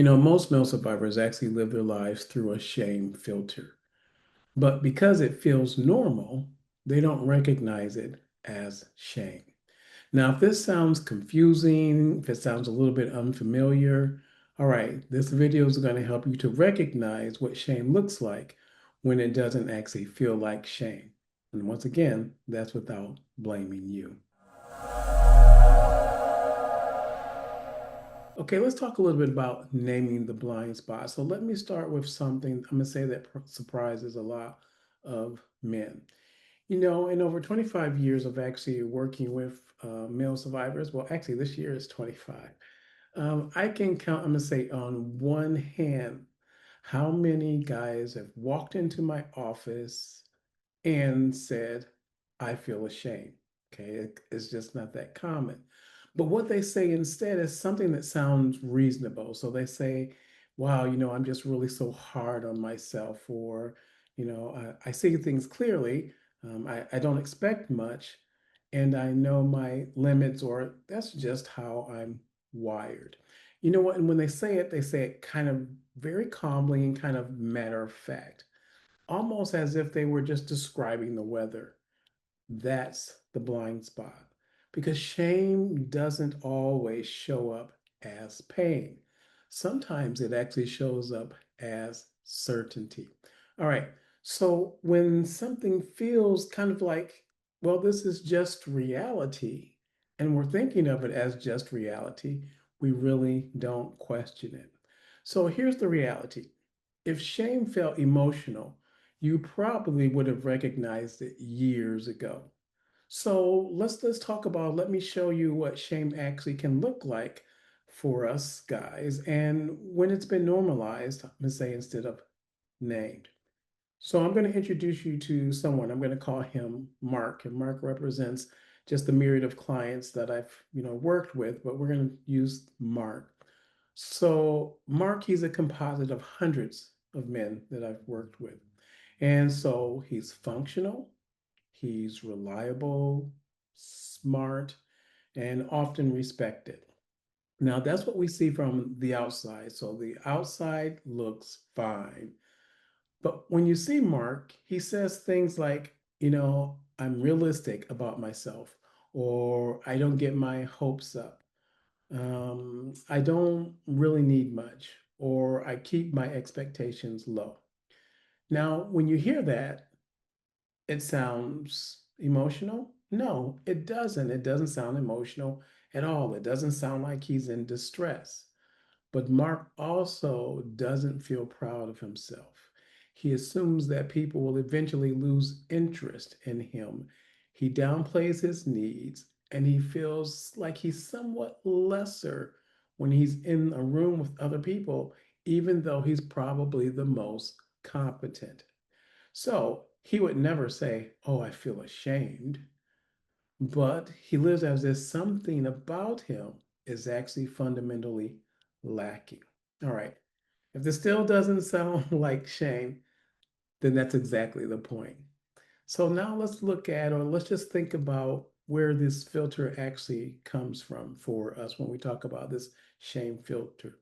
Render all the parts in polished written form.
Most male survivors actually live their lives through a shame filter. But because it feels normal, they don't recognize it as shame. Now, if this sounds confusing, if it sounds a little bit unfamiliar, all right, this video is going to help you to recognize what shame looks like when it doesn't actually feel like shame. And once again, that's without blaming you. Okay, let's talk a little bit about naming the blind spot. So let me start with something I'm going to say that surprises a lot of men. In over 25 years of actually working with male survivors, well, actually, this year is 25. I can count, I'm going to say on one hand, how many guys have walked into my office and said, I feel ashamed. Okay, it's just not that common. But what they say instead is something that sounds reasonable. So they say, wow, I'm just really so hard on myself, or, I see things clearly. I don't expect much, and I know my limits, or that's just how I'm wired. You know what? And when they say it kind of very calmly and kind of matter of fact, almost as if they were just describing the weather. That's the blind spot because shame doesn't always show up as pain. Sometimes it actually shows up as certainty. All right. So when something feels kind of like, well, this is just reality, and we're thinking of it as just reality, we really don't question it. So here's the reality. If shame felt emotional, you probably would have recognized it years ago. So let's talk about, let me show you what shame actually can look like for us guys and when it's been normalized, I'm gonna say instead of named. So I'm going to introduce you to someone. I'm going to call him Mark, and Mark represents just the myriad of clients that I've, worked with, but we're going to use Mark. So Mark, he's a composite of hundreds of men that I've worked with. And so he's functional, he's reliable, smart, and often respected. Now, that's what we see from the outside. So the outside looks fine. But when you see Mark, he says things like, I'm realistic about myself, or I don't get my hopes up. I don't really need much, or I keep my expectations low. Now, when you hear that, it sounds emotional. No, it doesn't. It doesn't sound emotional at all. It doesn't sound like he's in distress. But Mark also doesn't feel proud of himself. He assumes that people will eventually lose interest in him. He downplays his needs and he feels like he's somewhat lesser when he's in a room with other people, even though he's probably the most competent. So he would never say, oh, I feel ashamed, but he lives as if something about him is actually fundamentally lacking. All right. If this still doesn't sound like shame, then that's exactly the point. So now let's look at, or let's just think about where this filter actually comes from for us when we talk about this shame filter.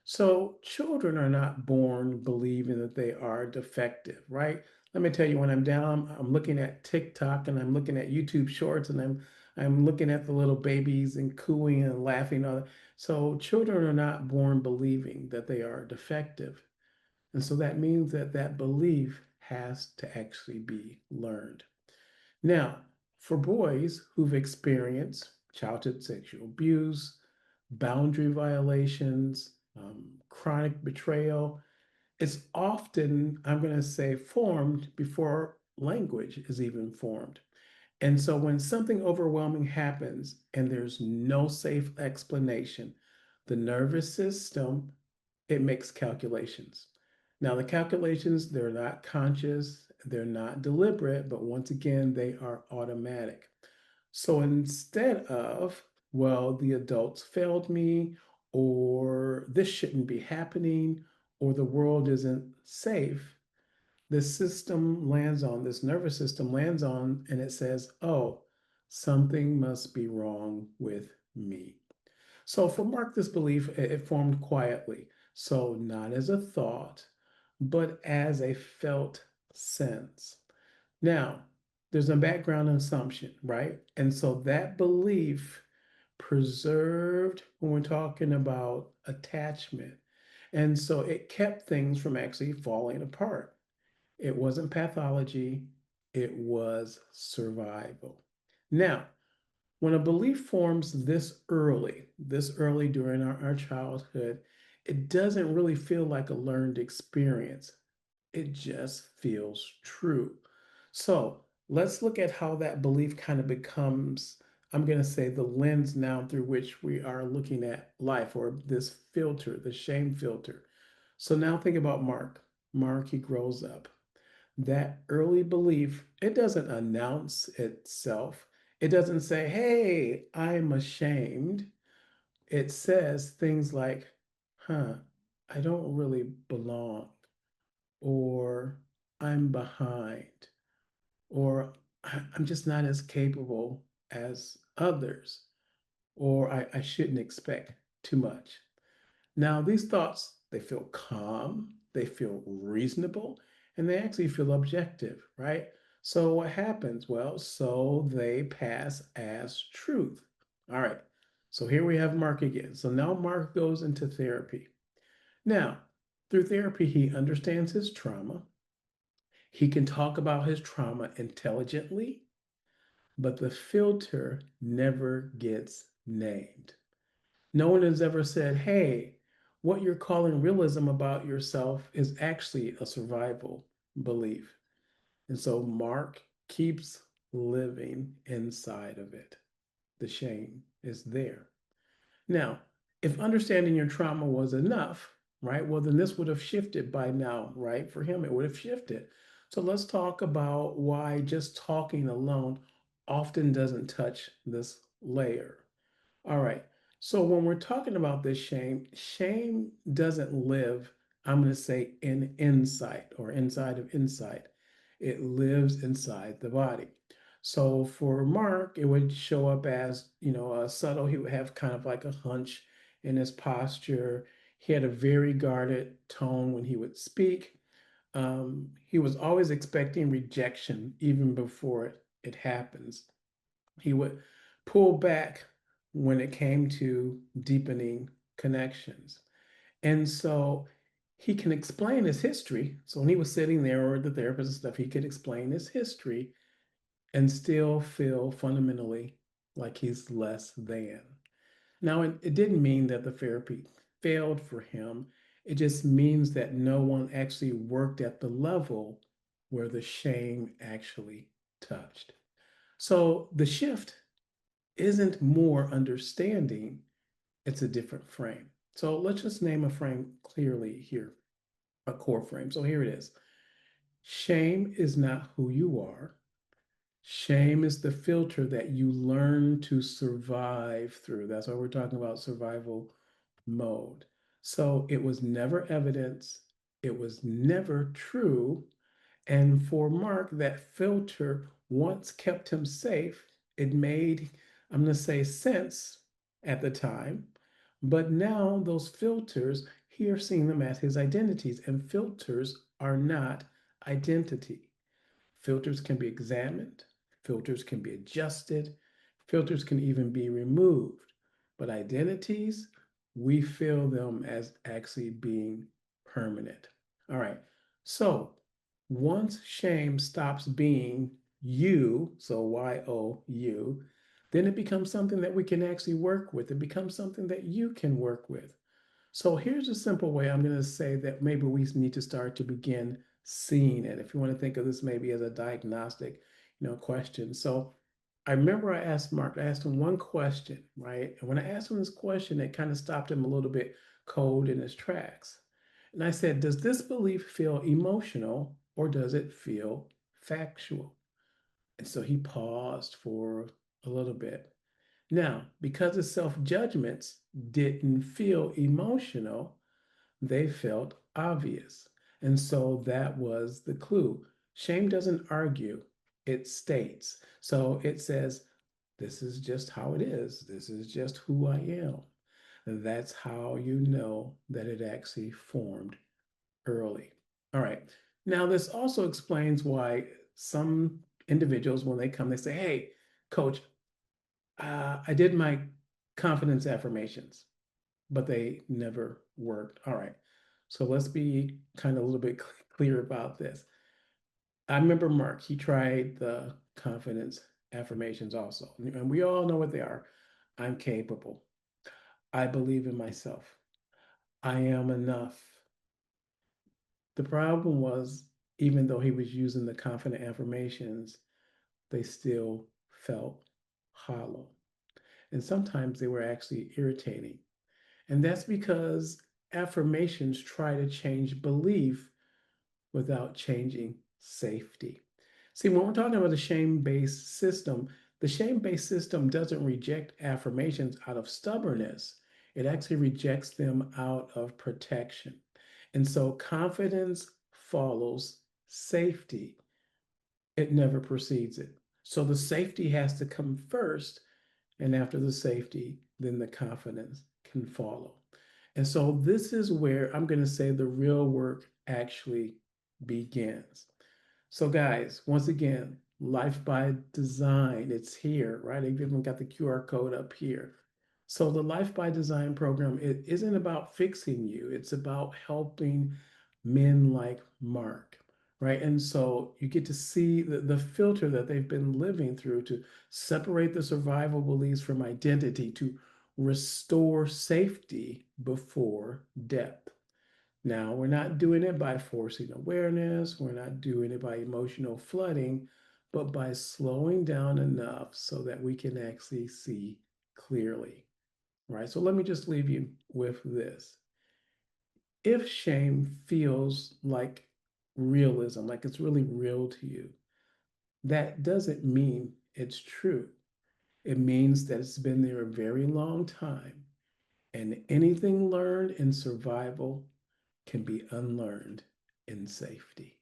So children are not born believing that they are defective, right? Let me tell you, when I'm down, I'm looking at TikTok and I'm looking at YouTube shorts and I'm looking at the little babies and cooing and laughing. So children are not born believing that they are defective. And so that means that that belief has to actually be learned. Now, for boys who've experienced childhood sexual abuse, boundary violations, chronic betrayal, it's often, I'm going to say, formed before language is even formed. And so when something overwhelming happens and there's no safe explanation, the nervous system, it makes calculations. Now, the calculations, they're not conscious, they're not deliberate, but once again, they are automatic. So instead of, well, the adults failed me, or this shouldn't be happening, or the world isn't safe, this nervous system lands on, and it says, oh, something must be wrong with me. So for Mark, this belief, it formed quietly. So, not as a thought, but as a felt sense. Now, there's a background assumption, right? And so that belief preserved when we're talking about attachment. And so it kept things from actually falling apart. It wasn't pathology, it was survival. Now, when a belief forms this early during our childhood, it doesn't really feel like a learned experience. It just feels true. So let's look at how that belief kind of becomes, I'm going to say, the lens now through which we are looking at life, or this filter, the shame filter. So now think about Mark. Mark, he grows up. That early belief, it doesn't announce itself. It doesn't say, hey, I'm ashamed. It says things like, huh, I don't really belong, or I'm behind, or I'm just not as capable as others, or I shouldn't expect too much. Now, these thoughts, they feel calm, they feel reasonable, and they actually feel objective, right? So, what happens? Well, so they pass as truth. All right. So, here we have Mark again. So, now Mark goes into therapy. Now, through therapy, he understands his trauma. He can talk about his trauma intelligently, but the filter never gets named. No one has ever said, hey, what you're calling realism about yourself is actually a survival belief. And so Mark keeps living inside of it. The shame is there. Now, if understanding your trauma was enough, right, well, then this would have shifted by now, right? For him, it would have shifted. So let's talk about why just talking alone often doesn't touch this layer. All right. So when we're talking about this shame, shame doesn't live, I'm going to say, in insight or inside of insight. It lives inside the body. So for Mark, it would show up as, subtle. He would have kind of like a hunch in his posture. He had a very guarded tone when he would speak. He was always expecting rejection even before it happens. He would pull back when it came to deepening connections. And so he can explain his history. So when he was sitting there or the therapist and stuff, he could explain his history and still feel fundamentally like he's less than. Now, it didn't mean that the therapy failed for him. It just means that no one actually worked at the level where the shame actually touched. So the shift isn't more understanding, it's a different frame. So let's just name a frame clearly here, a core frame. So here it is. Shame is not who you are. Shame is the filter that you learn to survive through. That's why we're talking about survival mode. So it was never evidence, it was never true. And for Mark, that filter once kept him safe. It made, I'm going to say, sense at the time. But now those filters, he are seeing them as his identities, and filters are not identity. Filters can be examined, filters can be adjusted, filters can even be removed. But identities, we feel them as actually being permanent. All right. So once shame stops being you, so YOU, then it becomes something that we can actually work with. It becomes something that you can work with. So here's a simple way I'm going to say that maybe we need to start to begin seeing it. If you want to think of this maybe as a diagnostic, question. So I remember I asked Mark, I asked him one question, right? And when I asked him this question, it kind of stopped him a little bit cold in his tracks. And I said, does this belief feel emotional or does it feel factual? And so he paused for a little bit. Now, because his self judgments didn't feel emotional, they felt obvious. And so that was the clue. Shame doesn't argue, it states. So it says, this is just how it is. This is just who I am. That's how you know that it actually formed early. All right. Now, this also explains why some individuals, when they come, they say, "Hey, coach, I did my confidence affirmations, but they never worked." All right. So let's be kind of a little bit clear about this. I remember Mark, he tried the confidence affirmations also. And we all know what they are. I'm capable. I believe in myself. I am enough. The problem was, even though he was using the confident affirmations, they still felt hollow. And sometimes they were actually irritating. And that's because affirmations try to change belief without changing safety. See, when we're talking about a shame based system, the shame based system doesn't reject affirmations out of stubbornness, it actually rejects them out of protection. And so confidence follows safety, it never precedes it. So the safety has to come first, and after the safety, then the confidence can follow. And so this is where I'm going to say the real work actually begins. So, guys, once again, Life by Design, it's here, right? I've even got the QR code up here. So, the Life by Design program, it isn't about fixing you, it's about helping men like Mark, right? And so you get to see the filter that they've been living through to separate the survival beliefs from identity, to restore safety before depth. Now, we're not doing it by forcing awareness, we're not doing it by emotional flooding, but by slowing down enough so that we can actually see clearly, right? So let me just leave you with this. If shame feels like realism, like it's really real to you, that doesn't mean it's true. It means that it's been there a very long time, and anything learned in survival can be unlearned in safety.